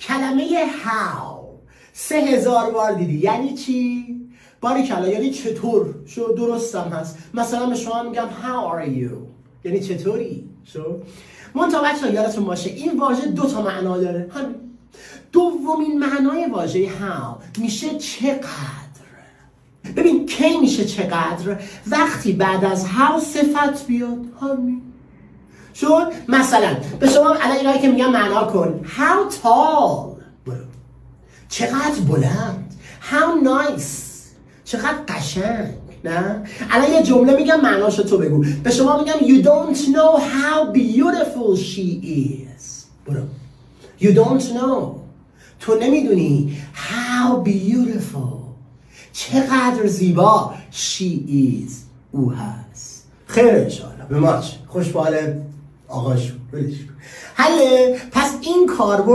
کلمه how 3000 بار دیدی. یعنی چی؟ باریکلا، یعنی چطور. شو درستم هست. مثلا به شما میگم how are you، یعنی چطوری. شو منتها بچه‌ها یادتون باشه این واژه 2 تا معنا داره. همین. دومین معنای واژه how میشه چقدر. ببین کی میشه چقدر؟ وقتی بعد از how صفت بیاد. همین. شد؟ مثلا به شما الان اینایی که میگم معنا کن. how tall، چقدر بلند. how nice، چقدر قشنگ. نه؟ الان یه جمله میگم معناشو تو بگو. به شما میگم you don't know how beautiful she is. برو. you don't know، تو نمیدونی how beautiful، چقدر زیبا she is، او هست. خیر انشاءالله به ماچ خوش به حال آقاشون. حله. پس این کاربرد